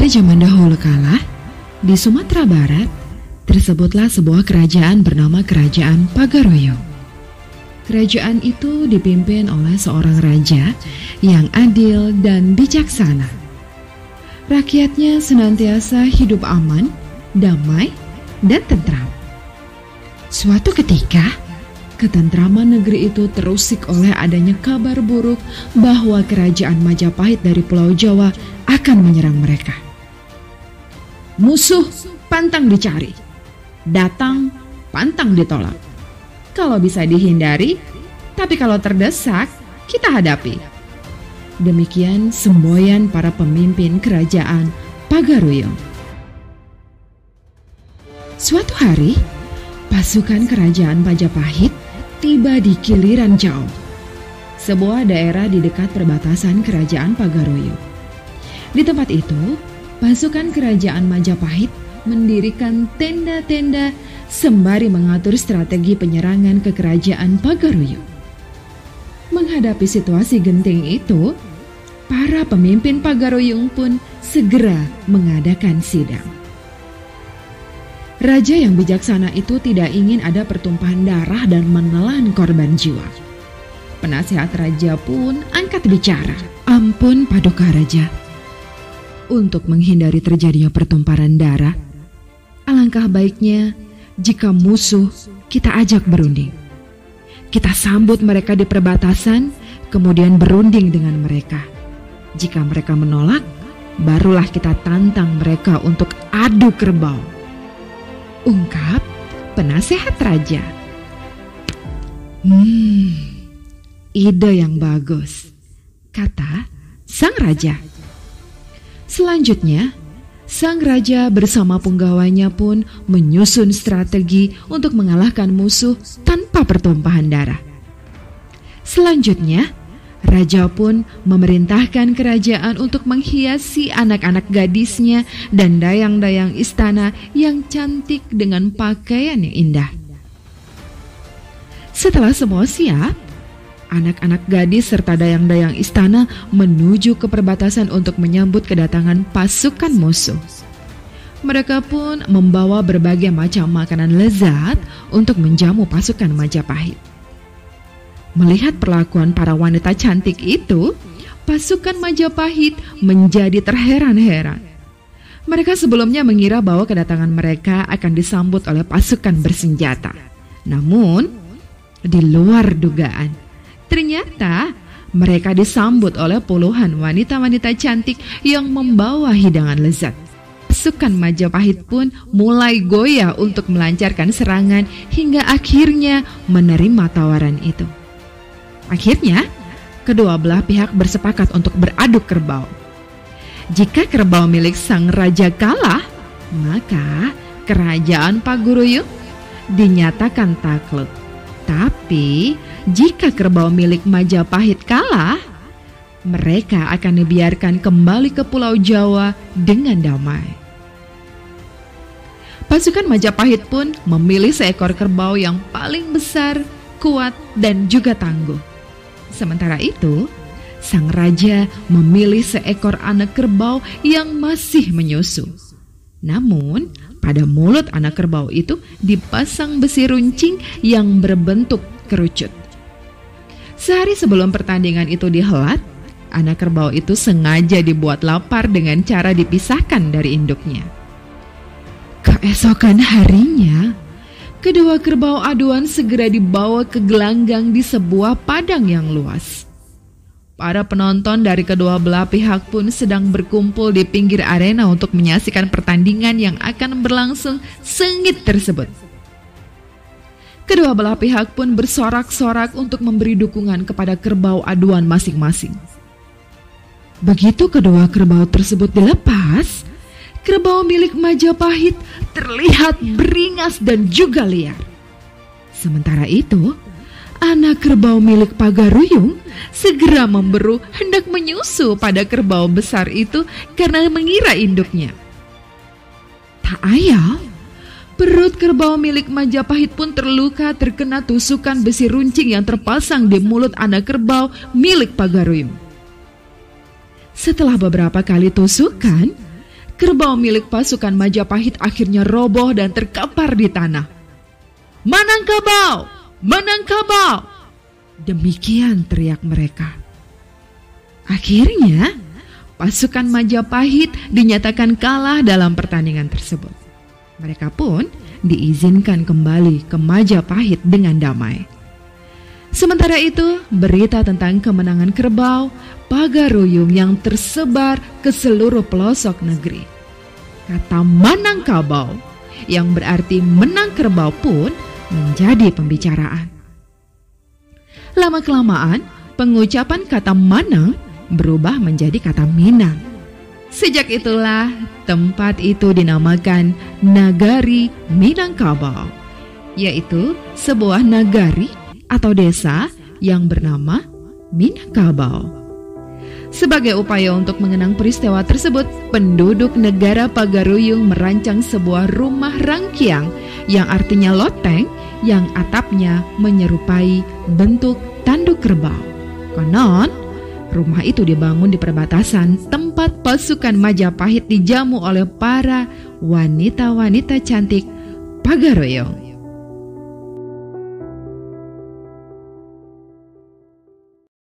zaman dahulu kala, di Sumatera Barat, tersebutlah sebuah kerajaan bernama Kerajaan Pagaroyong. Kerajaan itu dipimpin oleh seorang raja yang adil dan bijaksana. Rakyatnya senantiasa hidup aman, damai, dan tentram. Suatu ketika, ketentraman negeri itu terusik oleh adanya kabar buruk bahwa kerajaan Majapahit dari Pulau Jawa akan menyerang mereka. Musuh pantang dicari, datang pantang ditolak. Kalau bisa dihindari, tapi kalau terdesak, kita hadapi. Demikian semboyan para pemimpin kerajaan Pagaroyong. Suatu hari, pasukan kerajaan Majapahit tiba di Kiliran Jauh, sebuah daerah di dekat perbatasan kerajaan Pagaroyong. Di tempat itu, pasukan kerajaan Majapahit mendirikan tenda-tenda sembari mengatur strategi penyerangan ke kerajaan Pagaroyong. Menghadapi situasi genting itu, para pemimpin Pagaroyong pun segera mengadakan sidang. Raja yang bijaksana itu tidak ingin ada pertumpahan darah dan menelan korban jiwa. Penasehat raja pun angkat bicara. Ampun Paduka Raja. Untuk menghindari terjadinya pertumpahan darah, alangkah baiknya jika musuh kita ajak berunding. Kita sambut mereka di perbatasan, kemudian berunding dengan mereka. Jika mereka menolak, barulah kita tantang mereka untuk adu kerbau. Ungkap penasehat raja. Ide yang bagus, kata sang raja. Selanjutnya, sang raja bersama penggawainya pun menyusun strategi untuk mengalahkan musuh tanpa pertumpahan darah. Selanjutnya, raja pun memerintahkan kerajaan untuk menghiasi anak-anak gadisnya dan dayang-dayang istana yang cantik dengan pakaian yang indah. Setelah semua siap, anak-anak gadis serta dayang-dayang istana menuju ke perbatasan untuk menyambut kedatangan pasukan musuh. Mereka pun membawa berbagai macam makanan lezat untuk menjamu pasukan Majapahit. Melihat perlakuan para wanita cantik itu, pasukan Majapahit menjadi terheran-heran. Mereka sebelumnya mengira bahwa kedatangan mereka akan disambut oleh pasukan bersenjata. Namun, di luar dugaan, ternyata mereka disambut oleh puluhan wanita-wanita cantik yang membawa hidangan lezat. Pasukan Majapahit pun mulai goyah untuk melancarkan serangan hingga akhirnya menerima tawaran itu. Akhirnya, kedua belah pihak bersepakat untuk beradu kerbau. Jika kerbau milik sang raja kalah, maka kerajaan Pagaroyong dinyatakan takluk. Tapi, jika kerbau milik Majapahit kalah, mereka akan dibiarkan kembali ke Pulau Jawa dengan damai. Pasukan Majapahit pun memilih seekor kerbau yang paling besar, kuat, dan juga tangguh. Sementara itu, sang raja memilih seekor anak kerbau yang masih menyusu. Namun, pada mulut anak kerbau itu dipasang besi runcing yang berbentuk kerucut. Sehari sebelum pertandingan itu dihelat, anak kerbau itu sengaja dibuat lapar dengan cara dipisahkan dari induknya. Keesokan harinya, kedua kerbau aduan segera dibawa ke gelanggang di sebuah padang yang luas. Para penonton dari kedua belah pihak pun sedang berkumpul di pinggir arena untuk menyaksikan pertandingan yang akan berlangsung sengit tersebut. Kedua belah pihak pun bersorak-sorak untuk memberi dukungan kepada kerbau aduan masing-masing. Begitu kedua kerbau tersebut dilepas, kerbau milik Majapahit terlihat beringas dan juga liar. Sementara itu, anak kerbau milik Pagaroyong segera memberu hendak menyusu pada kerbau besar itu karena mengira induknya. Tak ayal, perut kerbau milik Majapahit pun terluka terkena tusukan besi runcing yang terpasang di mulut anak kerbau milik Pagaroyong. Setelah beberapa kali tusukan, kerbau milik pasukan Majapahit akhirnya roboh dan terkapar di tanah. "Manangkabau! Manangkabau!" Demikian teriak mereka. Akhirnya, pasukan Majapahit dinyatakan kalah dalam pertandingan tersebut. Mereka pun diizinkan kembali ke Majapahit dengan damai. Sementara itu, berita tentang kemenangan kerbau Pagaruyung yang tersebar ke seluruh pelosok negeri. Kata Manangkabau yang berarti menang kerbau pun menjadi pembicaraan. Lama-kelamaan, pengucapan kata Manang berubah menjadi kata Minang. Sejak itulah tempat itu dinamakan Nagari Minangkabau, yaitu sebuah nagari atau desa yang bernama Minangkabau. Sebagai upaya untuk mengenang peristiwa tersebut, penduduk negara Pagaruyung merancang sebuah rumah rangkiang yang artinya loteng yang atapnya menyerupai bentuk tanduk kerbau. Konon, rumah itu dibangun di perbatasan tempat pasukan Majapahit dijamu oleh para wanita-wanita cantik Pagaruyung.